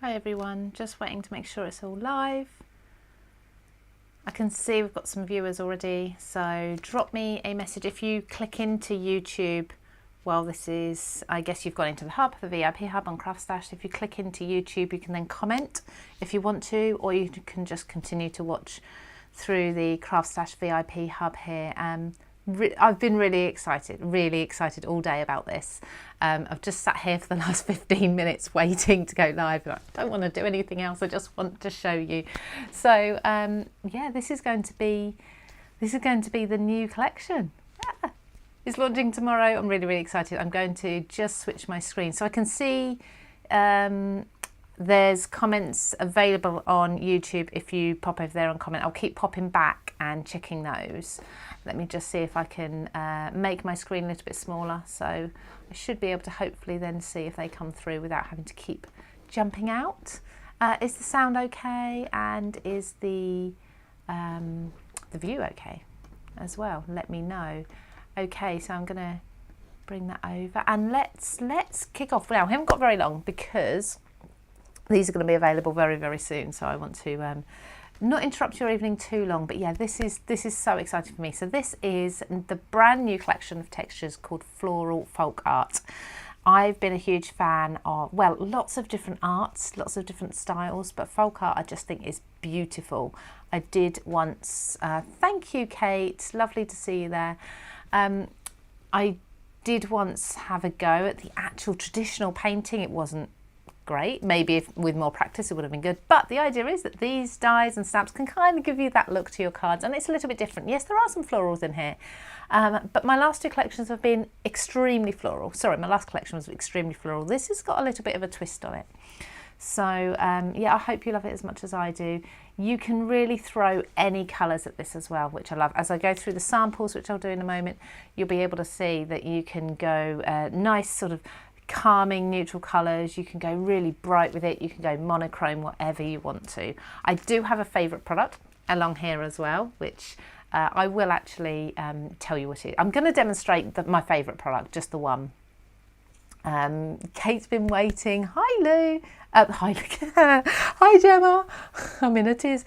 Hi everyone, just waiting to make sure it's all live. I can see we've got some viewers already, so drop me a message if you click into YouTube. Well, this is, I guess you've gone into the hub, the VIP hub on CraftStash. If you click into YouTube, you can then comment if you want to, or you can just continue to watch through the CraftStash VIP hub here. I've been really excited all day about this. I've just sat here for the last 15 minutes waiting to go live. I don't want to do anything else. I just want to show you. So yeah, this is going to be the new collection. Yeah. It's launching tomorrow. I'm really excited. I'm going to just switch my screen so I can see. There's comments available on YouTube. If you pop over there and comment, I'll keep popping back and checking those. Let me just see if I can make my screen a little bit smaller, so I should be able to hopefully then see if they come through without having to keep jumping out. Is the sound okay, and is the view okay as well? Let me know. Okay, so I'm gonna bring that over and let's kick off. Now, I haven't got very long because these are going to be available very soon, so I want to not interrupt your evening too long. But yeah, this is so exciting for me. So this is the brand new collection of textures called Floral Folk Art. I've been a huge fan of, well, lots of different arts, lots of different styles, but folk art I just think is beautiful. I did once, thank you Kate, lovely to see you there. I did once have a go at the actual traditional painting. It wasn't great. Maybe if with more practice it would have been good, but the idea is that these dies and stamps can kind of give you that look to your cards, and it's a little bit different. Yes, there are some florals in here, but my last two collections have been extremely floral. Sorry, my last collection was extremely floral. This has got a little bit of a twist on it. So yeah, I hope you love it as much as I do. You can really throw any colours at this as well, which I love. As I go through the samples, which I'll do in a moment, you'll be able to see that you can go nice sort of calming neutral colours, you can go really bright with it, you can go monochrome, whatever you want to. I do have a favourite product along here as well, which I will actually tell you what it is. I'm going to demonstrate my favourite product, just the one. Kate's been waiting. Hi Lou. Hi Gemma. I'm in a tears.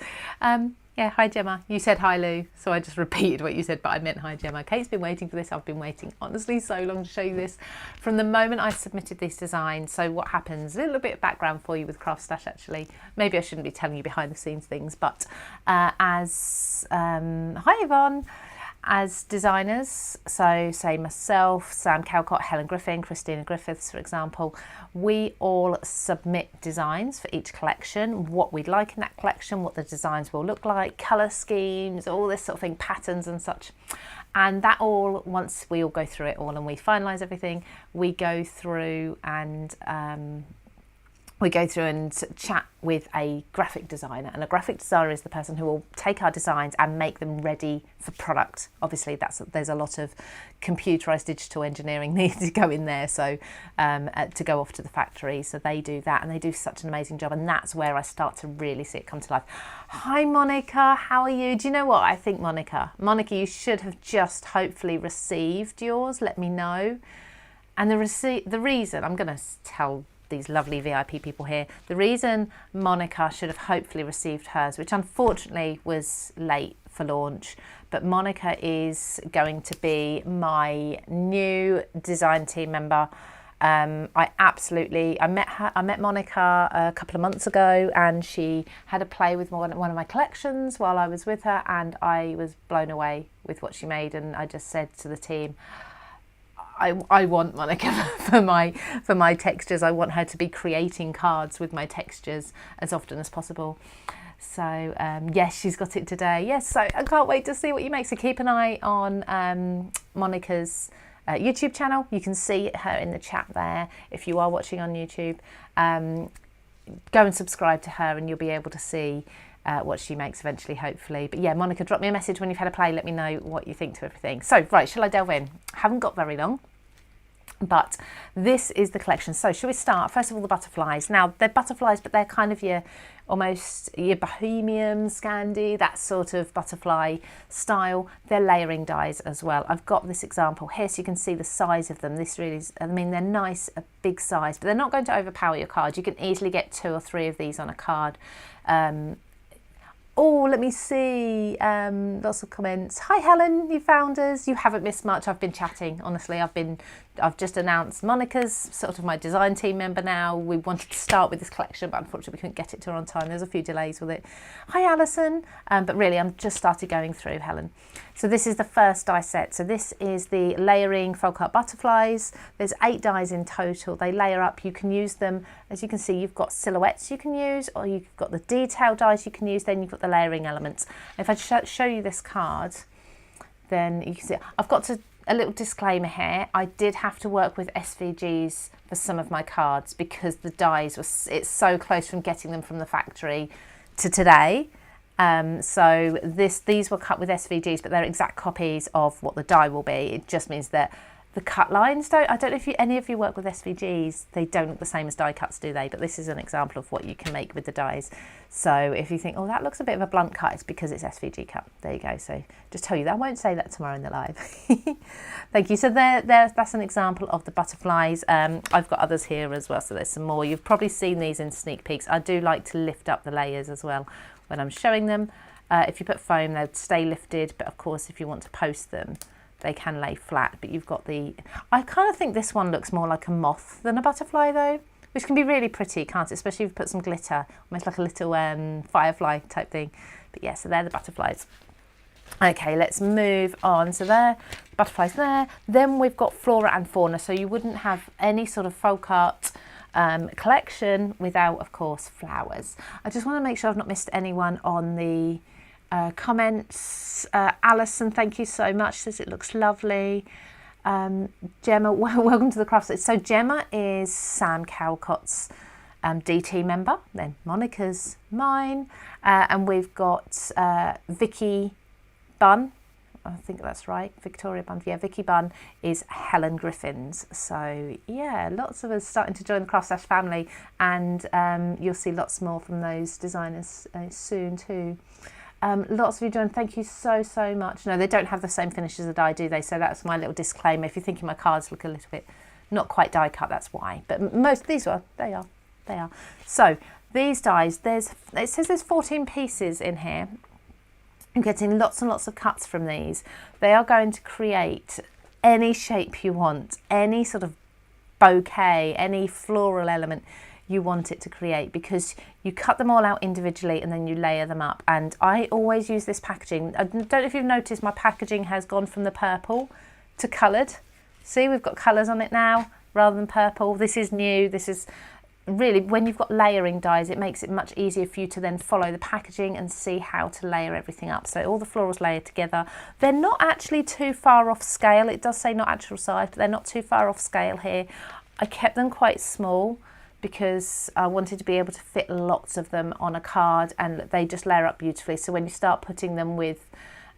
Yeah, hi Gemma. You said hi Lou, so I just repeated what you said, but I meant hi Gemma. Kate's been waiting for this. I've been waiting honestly so long to show you this from the moment I submitted these designs. So what happens, a little bit of background for you with CraftStash actually. Maybe I shouldn't be telling you behind the scenes things, but hi Yvonne. As designers, so say myself, Sam Calcott, Helen Griffin, Christina Griffiths, for example, we all submit designs for each collection, what we'd like in that collection, what the designs will look like, colour schemes, all this sort of thing, patterns and such. And that all, once we all go through it all and we finalise everything, we go through and chat with a graphic designer, and a graphic designer is the person who will take our designs and make them ready for product. Obviously there's a lot of computerized digital engineering needed to go in there, so to go off to the factory, so they do that, and they do such an amazing job, and that's where I start to really see it come to life. Hi Monica, how are you? Do you know what I think, Monica, you should have just hopefully received yours. Let me know. And the reason I'm going to tell these lovely VIP people here, the reason Monica should have hopefully received hers, which unfortunately was late for launch, but Monica is going to be my new design team member. I met Monica a couple of months ago, and she had a play with one of my collections while I was with her, and I was blown away with what she made, and I just said to the team, I want Monica for my textures. I want her to be creating cards with my textures as often as possible. So yes, she's got it today. Yes, so I can't wait to see what you make. So keep an eye on Monica's YouTube channel. You can see her in the chat there if you are watching on YouTube. Go and subscribe to her and you'll be able to see what she makes eventually, hopefully. But yeah, Monica, drop me a message when you've had a play. Let me know what you think to everything. So right, shall I delve in? Haven't got very long. But this is the collection. So shall we start? First of all, the butterflies. Now, they're butterflies, but they're kind of almost your bohemian, Scandi, that sort of butterfly style. They're layering dies as well. I've got this example here so you can see the size of them. This really is, I mean, they're nice, a big size, but they're not going to overpower your card. You can easily get 2 or 3 of these on a card. Oh, let me see. Lots of comments. Hi, Helen, you found us. You haven't missed much. I've been chatting. Honestly, I've just announced Monica's sort of my design team member now. We wanted to start with this collection, but unfortunately we couldn't get it to her on time. There's a few delays with it. Hi, Alison. But really, I'm just started going through, Helen. So this is the first die set. So this is the layering folk art butterflies. There's 8 dies in total. They layer up. You can use them, as you can see, you've got silhouettes you can use, or you've got the detail dies you can use, then you've got the layering elements. If I show you this card, then you can see, I've got a little disclaimer here. I did have to work with SVGs for some of my cards because the dies it's so close from getting them from the factory to today. So these were cut with SVGs, but they're exact copies of what the die will be. It just means that the cut lines I don't know if any of you work with SVGs, they don't look the same as die cuts, do they? But this is an example of what you can make with the dies. So if you think, oh, that looks a bit of a blunt cut, it's because it's SVG cut. There you go. So just tell you that. I won't say that tomorrow in the live. Thank you. So that's an example of the butterflies. I've got others here as well, so there's some more. You've probably seen these in sneak peeks. I do like to lift up the layers as well when I'm showing them. If you put foam, they'll stay lifted, but of course if you want to post them, they can lay flat. But you've got I kind of think this one looks more like a moth than a butterfly though, which can be really pretty, can't it? Especially if you put some glitter, almost like a little firefly type thing. But yeah, so they're the butterflies. Okay, let's move on. So there, butterflies there. Then we've got flora and fauna. So you wouldn't have any sort of folk art collection without, of course, flowers. I just want to make sure I've not missed anyone on the comments. Alison, thank you so much. Says it looks lovely. Gemma, welcome to the CraftStash. So Gemma is Sam Calcott's DT member. Then Monica's mine, and we've got Vicky Bunn. I think that's right. Victoria Bunn. Yeah, Vicky Bunn is Helen Griffin's. So yeah, lots of us starting to join the CraftStash family, and you'll see lots more from those designers soon too. Lots of you joined. Thank you so much. No, they don't have the same finishes that I do, they. So that's my little disclaimer. If you're thinking my cards look a little bit not quite die cut, that's why. But most of these they are. So these dies, it says there's 14 pieces in here. I'm getting lots and lots of cuts from these. They are going to create any shape you want, any sort of bouquet, any floral element you want it to create, because you cut them all out individually and then you layer them up. And I always use this packaging. I don't know if you've noticed, my packaging has gone from the purple to coloured. See, we've got colours on it now rather than purple. This is new. This is really, when you've got layering dies, it makes it much easier for you to then follow the packaging and see how to layer everything up. So all the florals layered together. They're not actually too far off scale. It does say not actual size, but they're not too far off scale here. I kept them quite small because I wanted to be able to fit lots of them on a card, and they just layer up beautifully. So when you start putting them with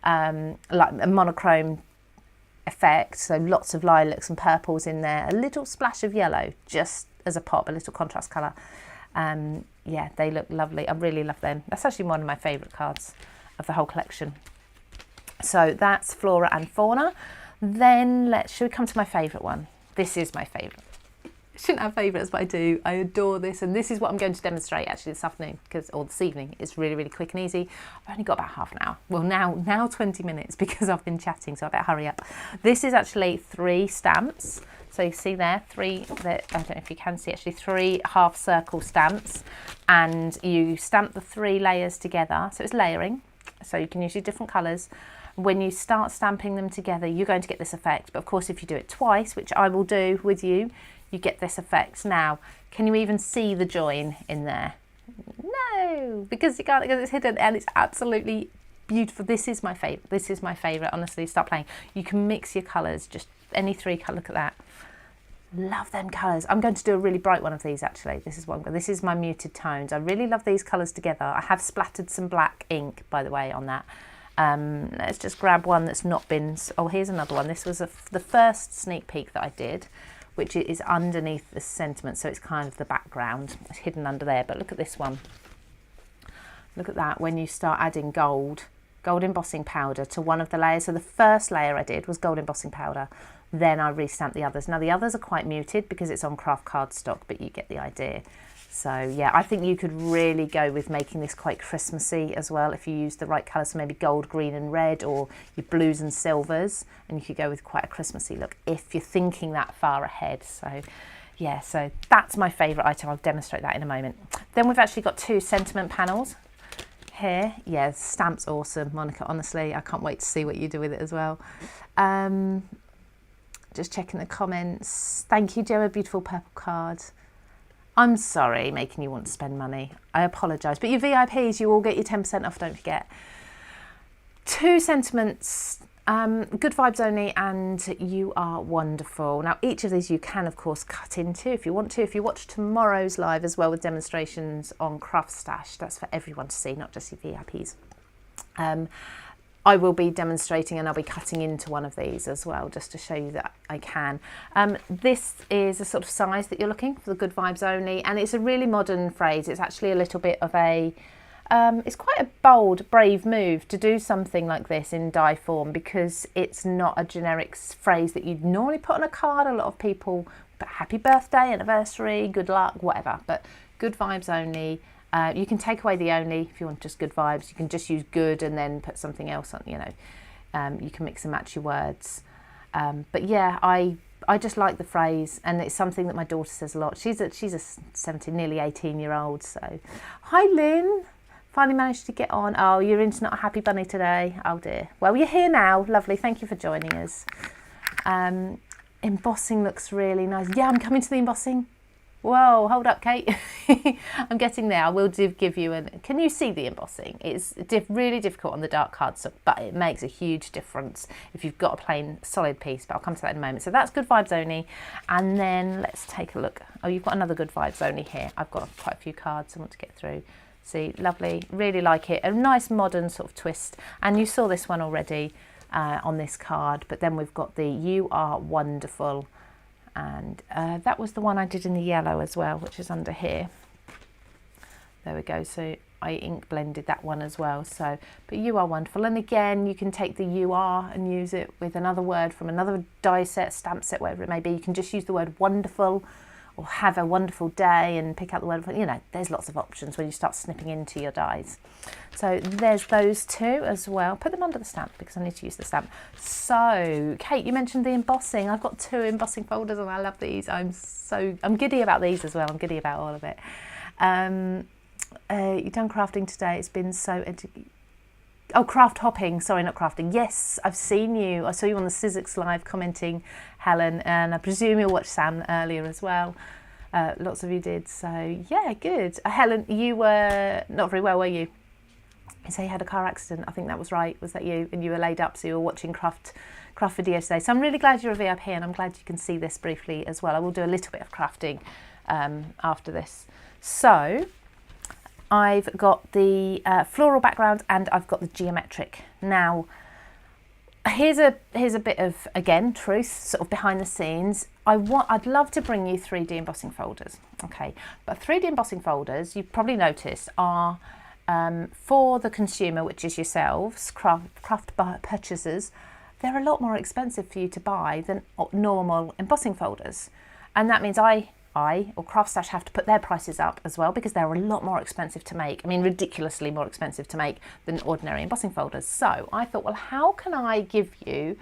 like a monochrome effect, so lots of lilacs and purples in there, a little splash of yellow just as a pop, a little contrast colour. Yeah, they look lovely. I really love them. That's actually one of my favourite cards of the whole collection. So that's flora and fauna. Then should we come to my favourite one? This is my favourite. Shouldn't have favourites, but I do. I adore this, and this is what I'm going to demonstrate actually this afternoon, or this evening. It's really quick and easy. I've only got about half an hour. Well, now 20 minutes because I've been chatting, so I better hurry up. This is actually 3 stamps. So you see there, I don't know if you can see, actually 3 half circle stamps, and you stamp the 3 layers together. So it's layering, so you can use your different colours. When you start stamping them together, you're going to get this effect. But of course, if you do it twice, which I will do with you, you get this effect. Now, can you even see the join in there? No, because you can't, because it's hidden, and it's absolutely beautiful. This is my favourite. This is my favourite. Honestly, start playing. You can mix your colours, just any 3 colours. Look at that. Love them colours. I'm going to do a really bright one of these actually. This is my muted tones. I really love these colours together. I have splattered some black ink, by the way, on that. Let's just grab one that's not been. Oh, here's another one. This was the first sneak peek that I did, which is underneath the sentiment. So it's kind of the background. It's hidden under there. But look at this one. Look at that when you start adding gold embossing powder to one of the layers. So the first layer I did was gold embossing powder. Then I restamped the others. Now the others are quite muted because it's on craft cardstock, but you get the idea. So yeah, I think you could really go with making this quite Christmassy as well if you use the right colours, so maybe gold, green and red, or your blues and silvers, and you could go with quite a Christmassy look if you're thinking that far ahead. So yeah, so that's my favourite item. I'll demonstrate that in a moment. Then we've actually got 2 sentiment panels here. Yeah, stamp's awesome, Monica, honestly. I can't wait to see what you do with it as well. Just checking the comments. Thank you, Gemma, beautiful purple card. I'm sorry making you want to spend money. I apologise. But your VIPs, you all get your 10% off, don't forget. 2 sentiments, good vibes only, and you are wonderful. Now, each of these you can, of course, cut into if you want to. If you watch tomorrow's live as well with demonstrations on CraftStash, that's for everyone to see, not just your VIPs. I will be demonstrating and I'll be cutting into one of these as well, just to show you that I can. This is a sort of size that you're looking for, the good vibes only, and it's a really modern phrase. It's actually a little bit of a, it's quite a bold, brave move to do something like this in die form, because it's not a generic phrase that you'd normally put on a card. A lot of people put happy birthday, anniversary, good luck, whatever, but good vibes only. You can take away the only if you want just good vibes. You can just use good and then put something else on, you know. You can mix and match your words. But yeah, I just like the phrase, and it's something that my daughter says a lot. She's a 17, nearly 18-year-old. So, hi Lynn. Finally managed to get on. Oh, you're into Not a Happy Bunny today. Oh dear. Well, you're here now. Lovely. Thank you for joining us. Embossing looks really nice. Yeah, I'm coming to the embossing. Whoa, hold up, Kate. I'm getting there. I will give you can you see the embossing? It's really difficult on the dark cardstock, but it makes a huge difference if you've got a plain solid piece, but I'll come to that in a moment. So that's good vibes only. And then let's take a look. Oh, you've got another good vibes only here. I've got quite a few cards I want to get through. See, lovely, really like it. A nice modern sort of twist. And you saw this one already on this card, but then we've got the You Are Wonderful. And that was the one I did in the yellow as well, which is under here. There we go. So I ink blended that one as well. So, but You Are Wonderful. And again, you can take the You Are and use it with another word from another die set, stamp set, whatever it may be. You can just use the word wonderful, or have a wonderful day and pick out the word, you know, there's lots of options when you start snipping into your dies. So there's those 2 as well. Put them under the stamp because I need to use the stamp. So Kate, you mentioned the embossing. I've got 2 embossing folders and I love these. I'm giddy about these as well. I'm giddy about all of it. You've done crafting today. It's been so craft hopping. Sorry, not crafting. Yes, I've seen you. I saw you on the Sizzix live commenting, Helen, and I presume you'll watch Sam earlier as well. Lots of you did. So yeah, good. Helen, you were not very well, were you? You say you had a car accident. I think that was right. Was that you? And you were laid up, so you were watching craft videos today. So I'm really glad you're a VIP, and I'm glad you can see this briefly as well. I will do a little bit of crafting after this. So I've got the floral background and I've got the geometric. Now, here's a bit of, again, truth, sort of behind the scenes. I'd love to bring you 3D embossing folders, okay? But 3D embossing folders, you've probably noticed, are for the consumer, which is yourselves, craft purchasers. They're a lot more expensive for you to buy than normal embossing folders. And that means I or CraftStash have to put their prices up as well, because they're a lot more expensive to make. I mean, ridiculously more expensive to make than ordinary embossing folders. So I thought, well, how can I give you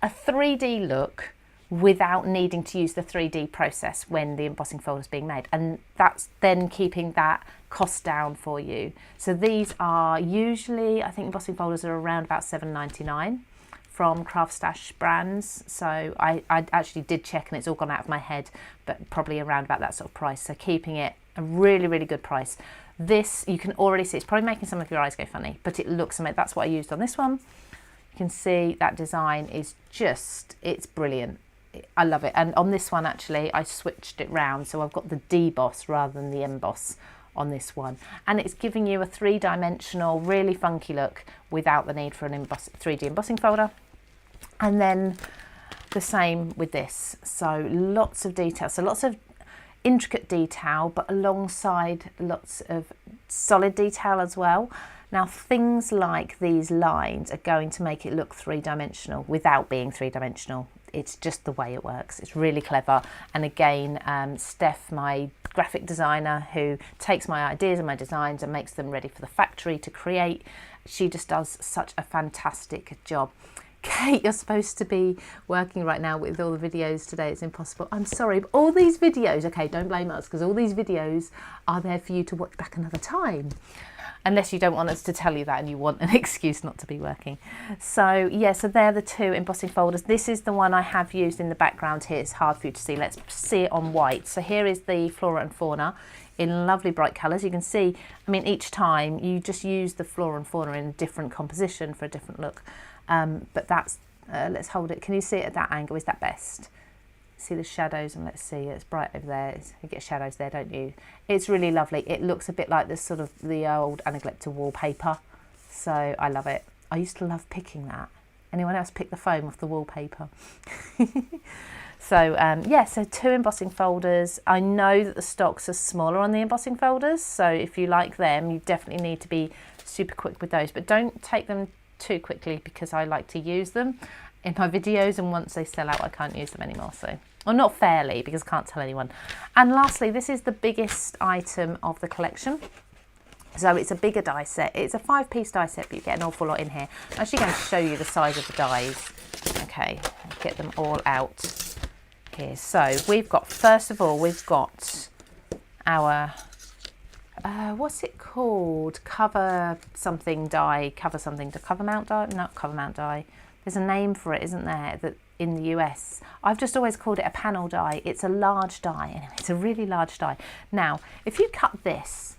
a 3D look without needing to use the 3D process when the embossing folder is being made? And that's then keeping that cost down for you. So these are usually, I think embossing folders are around about $7.99 from CraftStash brands. So I actually did check and it's all gone out of my head, but probably around about that sort of price. So keeping it a really, really good price. This, you can already see, it's probably making some of your eyes go funny, but it looks amazing. That's what I used on this one. You can see that design is just, it's brilliant. I love it. And on this one, actually, I switched it round. So I've got the deboss rather than the emboss on this one. And it's giving you a 3-dimensional, really funky look without the need for an 3D embossing folder. And then the same with this. So lots of detail, so lots of intricate detail, but alongside lots of solid detail as well. Now things like these lines are going to make it look three-dimensional without being three-dimensional. It's just the way it works. It's really clever. And again, Steph, my graphic designer, who takes my ideas and my designs and makes them ready for the factory to create, she just does such a fantastic job. Kate, you're supposed to be working right now with all the videos today. It's impossible. I'm sorry, but all these videos, okay, don't blame us, because all these videos are there for you to watch back another time. Unless you don't want us to tell you that and you want an excuse not to be working. So yeah, so they're the two embossing folders. This is the one I have used in the background here. It's hard for you to see. Let's see it on white. So here is the Flora and Fauna in lovely bright colours. You can see, I mean, each time you just use the Flora and Fauna in a different composition for a different look. But that's, let's hold it. Can you see it at that angle? Is that best? See the shadows, and let's see, it's bright over there. You get shadows there, don't you? It's really lovely. It looks a bit like this sort of the old Anaglypta wallpaper. So I love it. I used to love picking that. Anyone else pick the foam off the wallpaper? So yeah, so two embossing folders. I know that the stocks are smaller on the embossing folders, so if you like them, you definitely need to be super quick with those, but don't take them too quickly because I like to use them in my videos, and once they sell out I can't use them anymore. So, or not fairly, because I can't tell anyone. And lastly, this is the biggest item of the collection. So it's a bigger die set. It's a 5-piece die set, but you get an awful lot in here. I'm actually going to show you the size of the dies. Okay, get them all out here. So we've got, first of all, we've got our what's it called? Cover something die, cover something to cover mount die, not cover mount die. There's a name for it, isn't there, that in the US. I've just always called it a panel die. It's a large die. Anyway, it's a really large die. Now, if you cut this,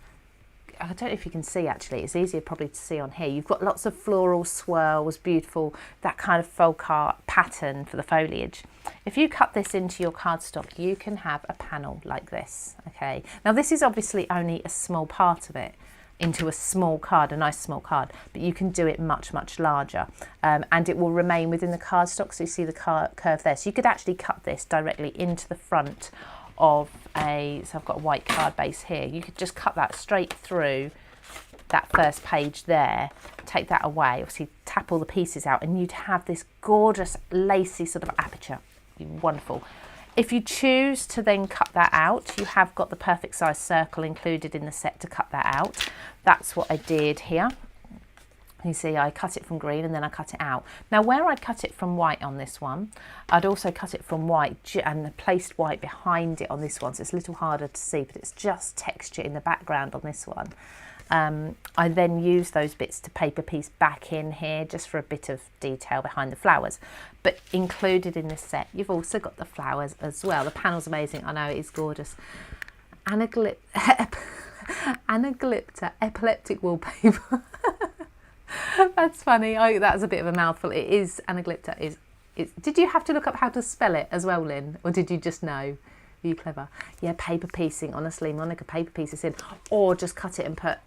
I don't know if you can see actually, it's easier probably to see on here. You've got lots of floral swirls, beautiful, that kind of folk art pattern for the foliage. If you cut this into your cardstock, you can have a panel like this, okay? Now this is obviously only a small part of it into a small card, a nice small card, but you can do it much, much larger, and it will remain within the cardstock, so you see the curve there. So you could actually cut this directly into the front of a, so I've got a white card base here, you could just cut that straight through that first page there, take that away, obviously tap all the pieces out, and you'd have this gorgeous lacy sort of aperture. Wonderful. If you choose to then cut that out, you have got the perfect size circle included in the set to cut that out. That's what I did here. You see, I cut it from green and then I cut it out. Now, where I cut it from white on this one, I'd also cut it from white and placed white behind it on this one, so it's a little harder to see, but it's just texture in the background on this one. I then use those bits to paper piece back in here just for a bit of detail behind the flowers. But included in this set, you've also got the flowers as well. The panel's amazing. I know, it is gorgeous. Anaglypta epileptic wallpaper. That's funny. That's a bit of a mouthful. It is Anaglypta. Did you have to look up how to spell it as well, Lynn? Or did you just know? Are you clever? Yeah, paper piecing. Honestly, Monica, paper pieces in. Or just cut it and put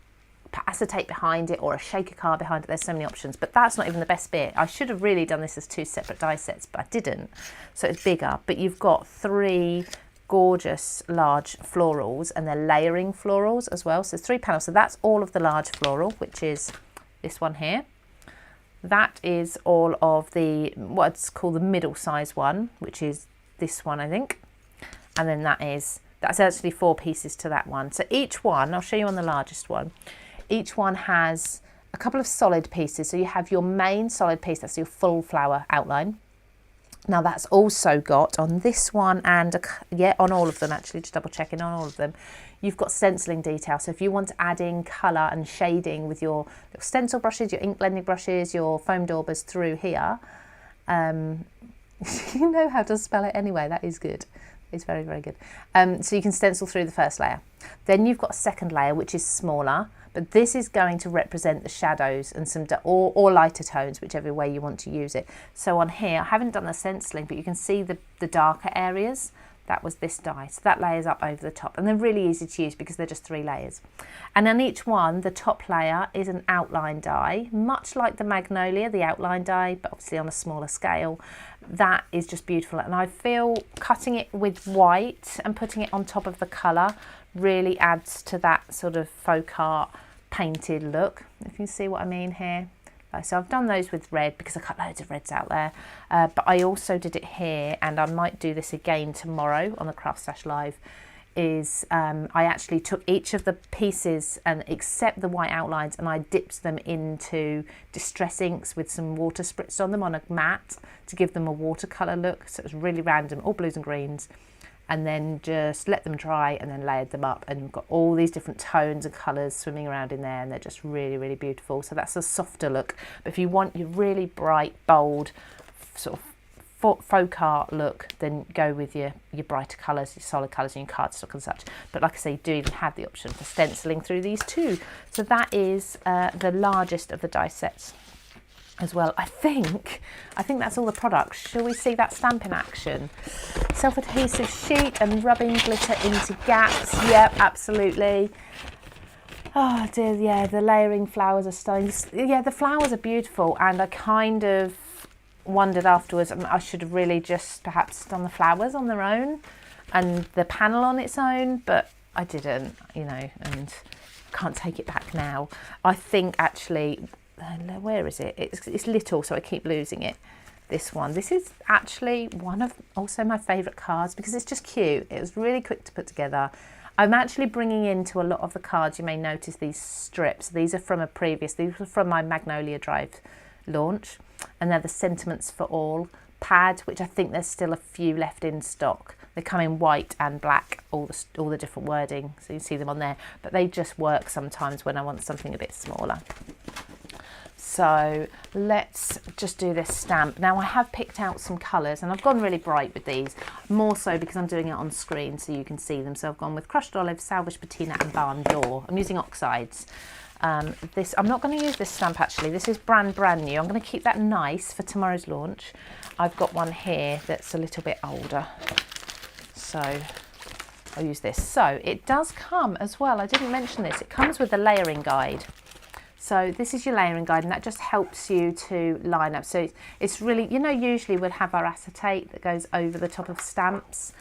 acetate behind it or a shaker card behind it. There's so many options, but that's not even the best bit. I should have really done this as two separate die sets, but I didn't. So it's bigger, but you've got 3 gorgeous large florals, and they're layering florals as well. So 3 panels. So that's all of the large floral, which is this one here. That is all of the, what's called the middle size one, which is this one, I think. And then that's actually 4 pieces to that one. So each one, I'll show you on the largest one, each one has a couple of solid pieces. So you have your main solid piece, that's your full flower outline. Now that's also got on this one and on all of them, actually, just double checking on all of them, you've got stenciling detail. So if you want to add in colour and shading with your stencil brushes, your ink blending brushes, your foam daubers through here, you know how to spell it anyway, that is good. It's very, very good. So you can stencil through the first layer. Then you've got a second layer, which is smaller, but this is going to represent the shadows and some or lighter tones, whichever way you want to use it. So on here, I haven't done the stenciling, but you can see the darker areas. that was this die. So that layers up over the top, and they're really easy to use because they're just 3 layers. And on each one, the top layer is an outline die, much like the Magnolia, the outline die, but obviously on a smaller scale. That is just beautiful, and I feel cutting it with white and putting it on top of the colour really adds to that sort of folk art painted look, if you see what I mean here. So I've done those with red because I cut loads of reds out there, but I also did it here, and I might do this again tomorrow on the CraftStash Live. I actually took each of the pieces and except the white outlines, and I dipped them into distress inks with some water spritzed on them on a mat to give them a watercolour look. So it was really random, all blues and greens, and then just let them dry and then layered them up, and you've got all these different tones and colours swimming around in there, and they're just really, really beautiful. So that's a softer look, but if you want your really bright, bold sort of folk art look, then go with your brighter colours, your solid colours and your cardstock and such. But like I say, you do even have the option for stenciling through these too. So that is the largest of the die sets as well. I think that's all the products. Shall we see that stamp in action? Self-adhesive sheet and rubbing glitter into gaps. Yep, absolutely. Oh dear, yeah, the layering flowers are stunning. Yeah, the flowers are beautiful, and I kind of wondered afterwards, I should have really just perhaps done the flowers on their own and the panel on its own, but I didn't, you know, and can't take it back now. I think actually, where is it? It's little, so I keep losing it. This one. This is actually one of also my favourite cards because it's just cute. It was really quick to put together. I'm actually bringing into a lot of the cards, you may notice these strips. These are from these were from my Magnolia Drive launch, and they're the Sentiments for All pad, which I think there's still a few left in stock. They come in white and black, all the different wording, so you see them on there, but they just work sometimes when I want something a bit smaller. So let's just do this stamp. Now I have picked out some colours, and I've gone really bright with these, more so because I'm doing it on screen so you can see them. So I've gone with Crushed Olive, Salvage Patina and Barn Door. I'm using oxides. I'm not going to use this stamp actually. This is brand new. I'm going to keep that nice for tomorrow's launch. I've got one here that's a little bit older, so I'll use this. So it does come as well, I didn't mention this, it comes with a layering guide. So this is your layering guide, and that just helps you to line up. So it's really, you know, usually we'd have our acetate that goes over the top of stamps.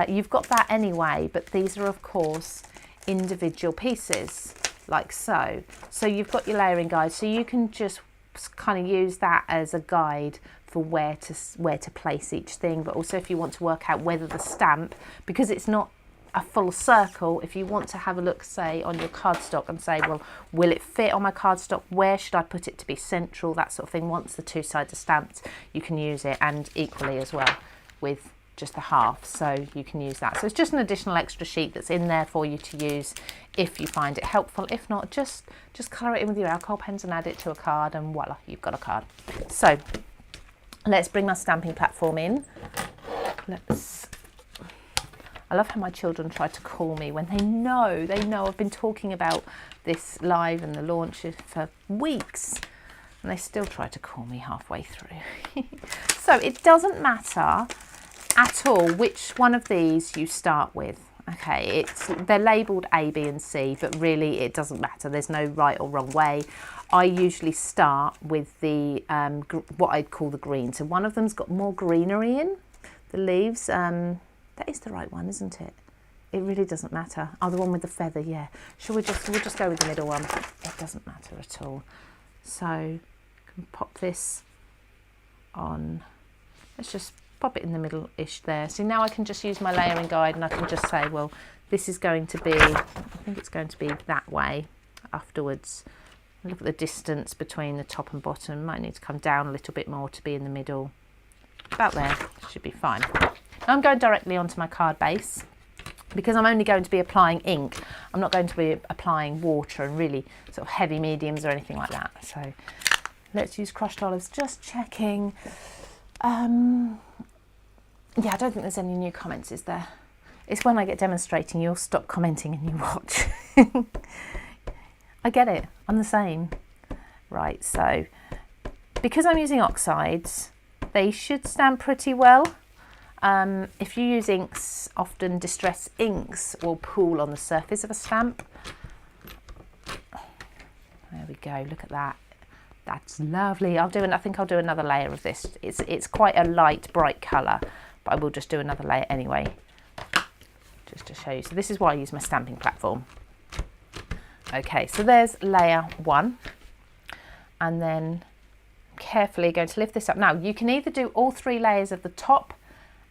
You've got that anyway, but these are of course individual pieces like so. So you've got your layering guide, so you can just kind of use that as a guide for where to place each thing. But also if you want to work out whether the stamp, because it's not a full circle, if you want to have a look, say, on your cardstock and say, well, will it fit on my cardstock? Where should I put it to be central? That sort of thing. Once the two sides are stamped, you can use it, and equally as well with just the half, so you can use that. So it's just an additional extra sheet that's in there for you to use if you find it helpful. If not, just colour it in with your alcohol pens and add it to a card, and voila, you've got a card. So let's bring my stamping platform in. I love how my children try to call me when they know I've been talking about this live and the launch for weeks, and they still try to call me halfway through. So it doesn't matter at all which one of these you start with. Okay, they're labelled A, B and C, but really it doesn't matter. There's no right or wrong way. I usually start with the what I'd call the green. So one of them's got more greenery in the leaves. That is the right one, isn't it? It really doesn't matter. Oh, the one with the feather, yeah. We'll just go with the middle one. It doesn't matter at all. So I can pop this on. Let's just pop it in the middle-ish there. So now I can just use my layering guide, and I can just say, well, this is going to be, I think it's going to be that way afterwards. Look at the distance between the top and bottom. Might need to come down a little bit more to be in the middle. About there, should be fine. Now I'm going directly onto my card base because I'm only going to be applying ink. I'm not going to be applying water and really sort of heavy mediums or anything like that. So let's use Crushed Olives, just checking. Yeah, I don't think there's any new comments, is there? It's when I get demonstrating, you'll stop commenting and you watch. I get it, I'm the same. Right, so because I'm using oxides, they should stamp pretty well. if you use inks, often distress inks will pool on the surface of a stamp. There we go, look at that. That's lovely. I think I'll do another layer of this. It's quite a light, bright colour, but I will just do another layer anyway, just to show you. So this is why I use my stamping platform. Okay, so there's layer 1, and then carefully going to lift this up. Now you can either do all 3 layers of the top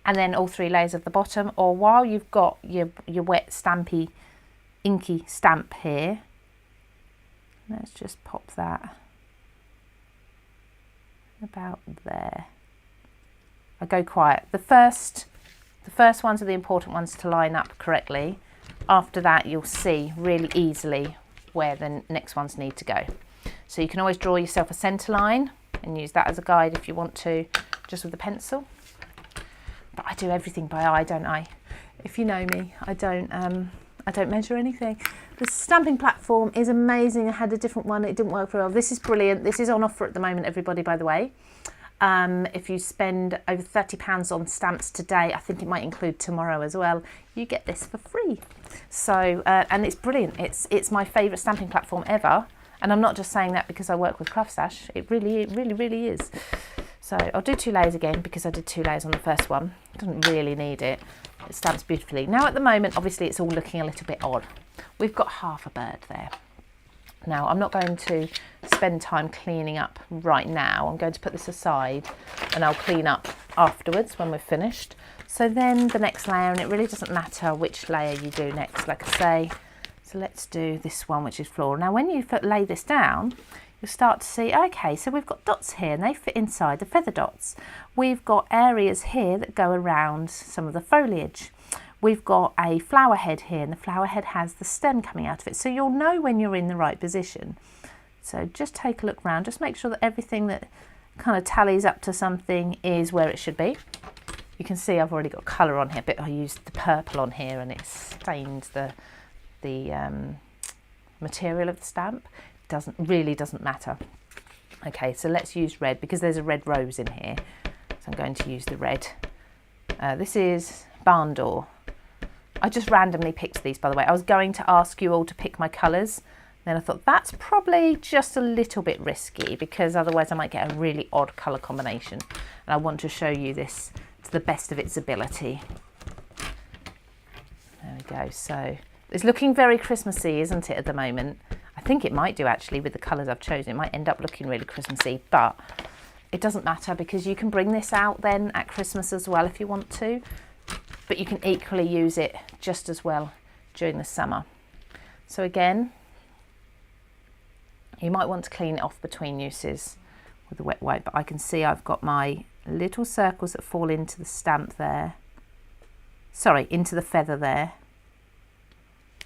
and then all 3 layers of the bottom, or while you've got your wet stampy inky stamp here, let's just pop that about there. I go quiet. The first ones are the important ones to line up correctly. After that, you'll see really easily where the next ones need to go. So you can always draw yourself a centre line and use that as a guide if you want to, just with a pencil. But I do everything by eye, don't I? If you know me, I don't measure anything. The stamping platform is amazing. I had a different one, it didn't work very well. This is brilliant. This is on offer at the moment, everybody, by the way. If you spend over £30 on stamps today, I think it might include tomorrow as well, you get this for free. So, and it's brilliant. It's my favourite stamping platform ever. And I'm not just saying that because I work with CraftStash. It really is. So I'll do 2 layers again because I did 2 layers on the first one. Doesn't really need it. It stamps beautifully. Now at the moment, obviously it's all looking a little bit odd. We've got half a bird there. Now I'm not going to spend time cleaning up right now. I'm going to put this aside and I'll clean up afterwards when we're finished. So then the next layer, and it really doesn't matter which layer you do next, like I say. So let's do this one, which is floral. Now when you lay this down, you'll start to see, okay, so we've got dots here and they fit inside the feather dots. We've got areas here that go around some of the foliage. We've got a flower head here, and the flower head has the stem coming out of it. So you'll know when you're in the right position. So just take a look around, just make sure that everything that kind of tallies up to something is where it should be. You can see I've already got colour on here, but I used the purple on here and it stained the material of the stamp. Really doesn't matter. Okay, so let's use red because there's a red rose in here. So I'm going to use the red. This is barn door. I just randomly picked these, by the way. I was going to ask you all to pick my colours. Then I thought that's probably just a little bit risky because otherwise I might get a really odd colour combination. And I want to show you this to the best of its ability. There we go. So it's looking very Christmassy, isn't it, at the moment? I think it might do actually with the colours I've chosen. It might end up looking really Christmassy, but it doesn't matter because you can bring this out then at Christmas as well if you want to. But you can equally use it just as well during the summer. So again, you might want to clean it off between uses with a wet wipe, but I can see I've got my little circles that fall into the stamp there. Sorry, into the feather there.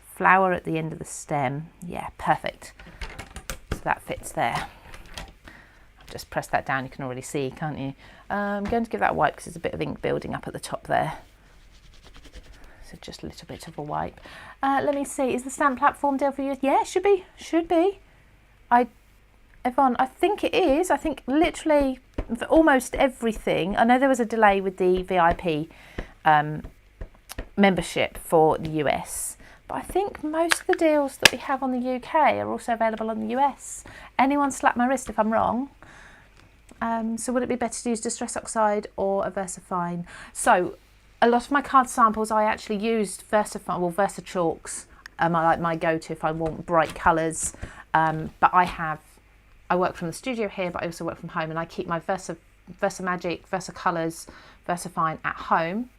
Flower at the end of the stem. Yeah, perfect. So that fits there. I've just pressed that down, you can already see, can't you? I'm going to give that a wipe because there's a bit of ink building up at the top there. So just a little bit of a wipe. Let me see, is the stamp platform deal for you? Yeah, should be. Yvonne, I think it is. I think literally for almost everything. I know there was a delay with the VIP membership for the US, but I think most of the deals that we have on the UK are also available on the US. Anyone slap my wrist if I'm wrong. So would it be better to use Distress Oxide or a VersaFine? So a lot of my card samples I actually used VersaFine, well, Versachalks. I like my go-to if I want bright colours. But I work from the studio here, but I also work from home, and I keep my Versamagic, Versacolours, VersaFine at home.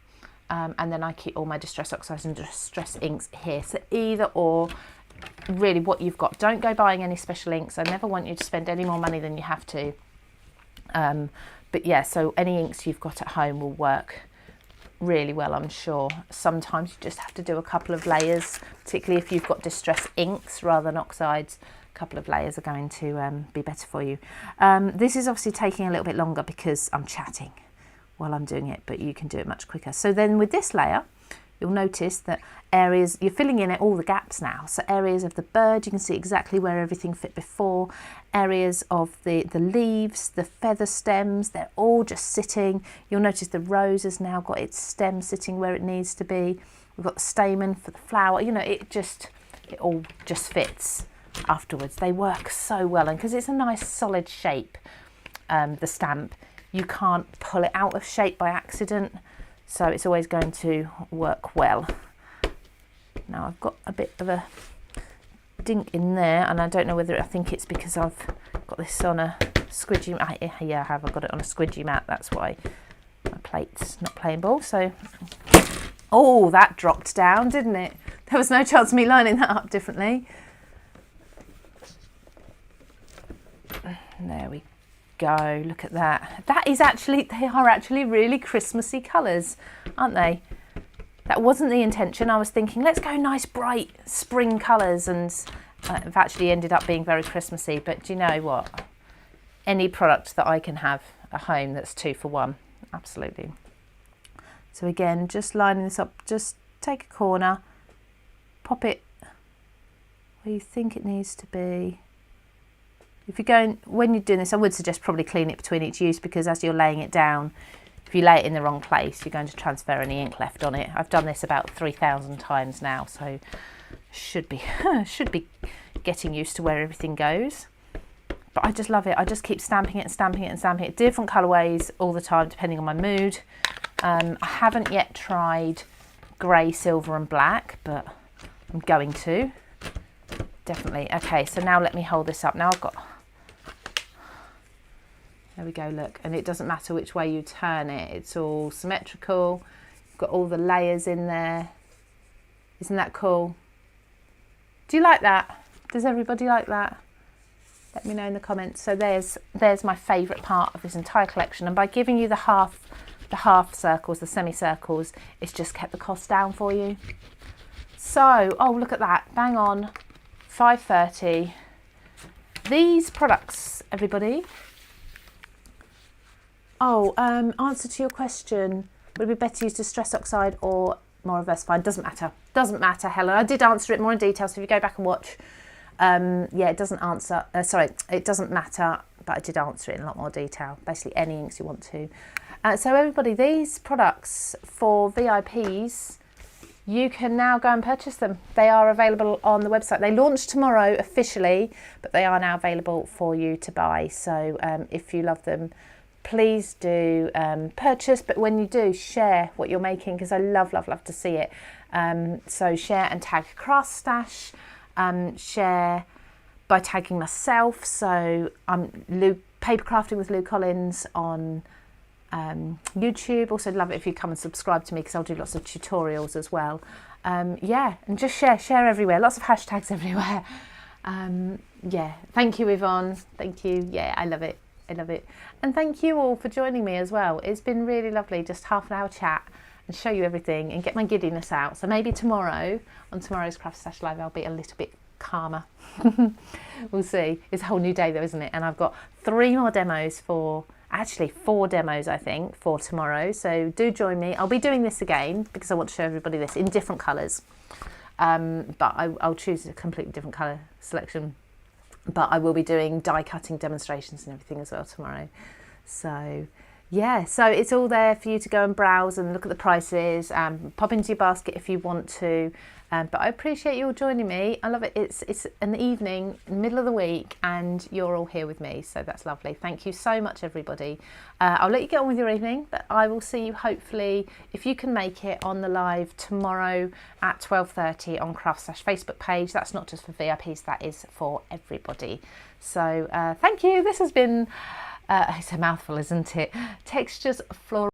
And then I keep all my Distress Oxides and Distress inks here. So either or, really what you've got. Don't go buying any special inks. I never want you to spend any more money than you have to. But yeah, so any inks you've got at home will work really well, I'm sure. Sometimes you just have to do a couple of layers, particularly if you've got distress inks rather than oxides. A couple of layers are going to be better for you. This is obviously taking a little bit longer because I'm chatting while I'm doing it, but you can do it much quicker. So then with this layer, you'll notice that areas, you're filling in all the gaps now. So areas of the bird, you can see exactly where everything fit before. Areas of the leaves, the feather stems, they're all just sitting. You'll notice the rose has now got its stem sitting where it needs to be. We've got the stamen for the flower. You know, it all just fits afterwards. They work so well, and because it's a nice solid shape, the stamp, you can't pull it out of shape by accident, so it's always going to work well. Now I've got a bit of a dink in there, and I don't know whether, I think it's because I've got this on a squidgy mat. Yeah, I have. I've got it on a squidgy mat, that's why my plate's not playing ball. So, oh, that dropped down, didn't it? There was no chance of me lining that up differently. There we go, look at that. They are actually really Christmassy colours, aren't they? That wasn't the intention. I was thinking, let's go nice bright spring colours, and I've actually ended up being very Christmassy. But do you know what? Any product that I can have at home that's 2 for 1, absolutely. So again, just lining this up, just take a corner, pop it where you think it needs to be. If you're going, when you're doing this, I would suggest probably clean it between each use, because as you're laying it down, if you lay it in the wrong place, you're going to transfer any ink left on it. I've done this about 3,000 times now, so should be getting used to where everything goes. But I just love it. I just keep stamping it and stamping it and stamping it. Different colourways all the time, depending on my mood. I haven't yet tried grey, silver and black, but I'm going to. Definitely. Okay, so now let me hold this up. Now I've got... There we go, look. And it doesn't matter which way you turn it. It's all symmetrical. You've got all the layers in there. Isn't that cool? Do you like that? Does everybody like that? Let me know in the comments. So there's my favourite part of this entire collection. And by giving you the half circles, the semicircles, it's just kept the cost down for you. So, oh, look at that. Bang on. 5.30. These products, everybody. Oh, answer to your question. Would it be better used as stress oxide or more versified? Doesn't matter. Doesn't matter, Helen. I did answer it more in detail, so if you go back and watch, yeah, it doesn't answer. Sorry, it doesn't matter, but I did answer it in a lot more detail. Basically, any inks you want to. So everybody, these products for VIPs, you can now go and purchase them. They are available on the website. They launch tomorrow officially, but they are now available for you to buy. So if you love them, please do purchase, but when you do, share what you're making, because I love to see it. So share and tag CraftStash, share by tagging myself. So I'm Paper Crafting with Lou Collins on YouTube. Also love it if you come and subscribe to me, because I'll do lots of tutorials as well. Yeah, and just share everywhere. Lots of hashtags everywhere. Yeah, thank you, Yvonne. Thank you. Yeah, I love it. I love it. And thank you all for joining me as well. It's been really lovely, just half an hour chat and show you everything and get my giddiness out. So maybe tomorrow, on tomorrow's CraftStash Live, I'll be a little bit calmer. We'll see. It's a whole new day though, isn't it? And I've got 3 more demos actually 4 demos I think for tomorrow. So do join me. I'll be doing this again because I want to show everybody this in different colours. But I'll choose a completely different colour selection. But I will be doing die cutting demonstrations and everything as well tomorrow. So yeah, so it's all there for you to go and browse and look at the prices, pop into your basket if you want to. But I appreciate you all joining me. I love it. It's an evening, middle of the week, and you're all here with me. So that's lovely. Thank you so much, everybody. I'll let you get on with your evening, but I will see you hopefully, if you can make it, on the live tomorrow at 12:30 on CraftStash Facebook page. That's not just for VIPs, that is for everybody. So thank you. This has been, it's a mouthful, isn't it? Textures Floral.